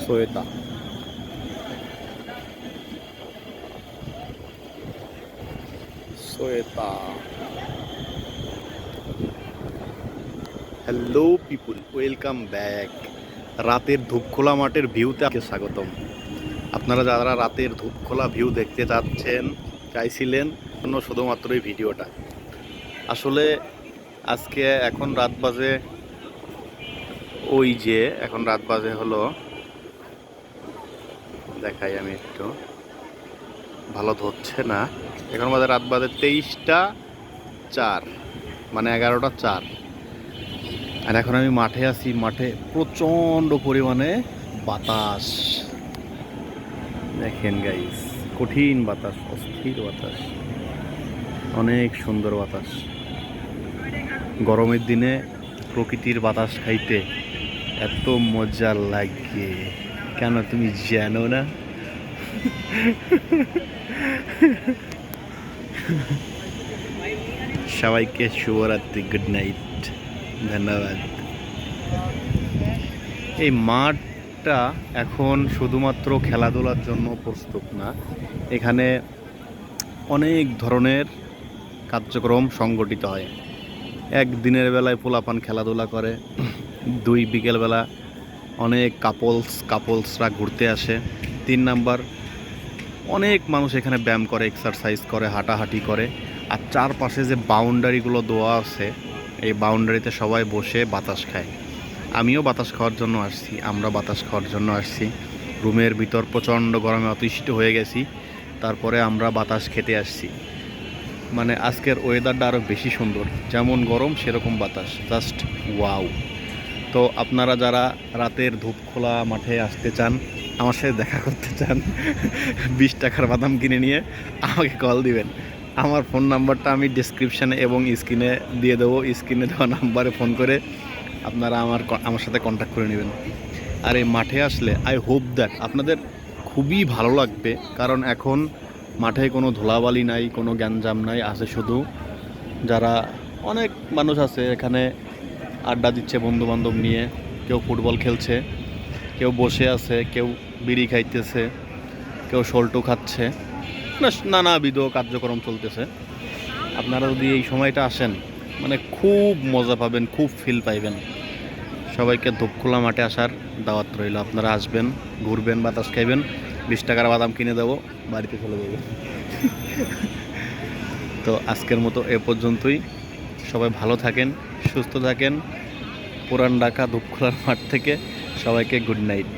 সোয়েতা। সোয়েতা। Hello পিপুল, welcome back. রাতের ধূপখোলা মাঠের ভিউতে স্বাগতম। আপনারা যারা রাতের ধূপখোলা ভিউ দেখতে চাইছিলেন শুধুমাত্র এই ভিডিওটা। আসলে আজকে এখন রাত বাজে হলো, দেখাই আমি একটু, ভালো ধরছে না। এখন রাত বাজে 23টা 4, মানে 11টা 4। আর এখন আমি মাঠে আছি। মাঠে প্রচণ্ড পরিমাণে বাতাস, দেখেন গাইস, কঠিন বাতাস, অস্থির বাতাস, অনেক সুন্দর বাতাস। গরমের দিনে প্রকৃতির বাতাস খাইতে এত মজা লাগে কেন তুমি জানো না? সবাইকে শুভরাত্রি, গুড নাইট, ধন্যবাদ। এই মাঠটা এখন শুধুমাত্র খেলাধুলার জন্য প্রস্তুত না, এখানে অনেক ধরনের কার্যক্রম সংগঠিত হয়। এক দিনের বেলায় পোলাপান খেলাধুলা করে, 2 বিকেলবেলা অনেক কাপলসরা ঘুরতে আসে, 3 নাম্বার অনেক মানুষ এখানে ব্যায়াম করে, এক্সারসাইজ করে, হাঁটাহাঁটি করে। আর চারপাশে যে বাউন্ডারিগুলো দেওয়া আছে, এই বাউন্ডারিতে সবাই বসে বাতাস খায়। আমিও বাতাস খাওয়ার জন্য আসছি, আমরা বাতাস খাওয়ার জন্য আসছি। রুমের ভিতর প্রচণ্ড গরমে অতিষ্ঠ হয়ে গেছি, তারপরে আমরা বাতাস খেতে আসছি। মানে আজকের ওয়েদারটা আরও বেশি সুন্দর, যেমন গরম সেরকম বাতাস, জাস্ট ওয়াও। তো আপনারা যারা রাতের ধূপখোলা মাঠে আসতে চান, আমার সাথে দেখা করতে চান, 20 টাকার বাদাম কিনে নিয়ে আমাকে কল দিবেন। আমার ফোন নাম্বারটা আমি ডিসক্রিপশানে এবং স্ক্রিনে দিয়ে দেবো। স্ক্রিনে দেওয়া নাম্বারে ফোন করে আপনারা আমার সাথে কন্ট্যাক্ট করে নেবেন। আর এই মাঠে আসলে আই হোপ দ্যাট আপনাদের খুবই ভালো লাগবে, কারণ এখন মাঠে কোনো ধুলাবালি নাই, কোনো গ্যাঞ্জাম নাই, আছে শুধু যারা অনেক মানুষ আছে এখানে আড্ডা দিচ্ছে বন্ধুবান্ধব নিয়ে। কেউ ফুটবল খেলছে, কেউ বসে আছে, কেউ বিড়ি খাইতেছে, কেউ সল্টু খাচ্ছে, নানাবিধ কার্যক্রম চলতেছে। আপনারা যদি এই সময়টা আসেন, মানে খুব মজা পাবেন, খুব ফিল পাইবেন। সবাইকে ধূপখোলা মাঠে আসার দাওয়াত রইল। আপনারা আসবেন, ঘুরবেন, বাতাস খাইবেন, 20 টাকার বাদাম কিনে দেবো, বাড়িতে চলে যাবেন। তো আজকের মতো এ পর্যন্তই। সবাই ভালো থাকেন, সুস্থ থাকেন। পুরান ঢাকা ধূপখোলার মাঠ থেকে সবাইকে গুড নাইট।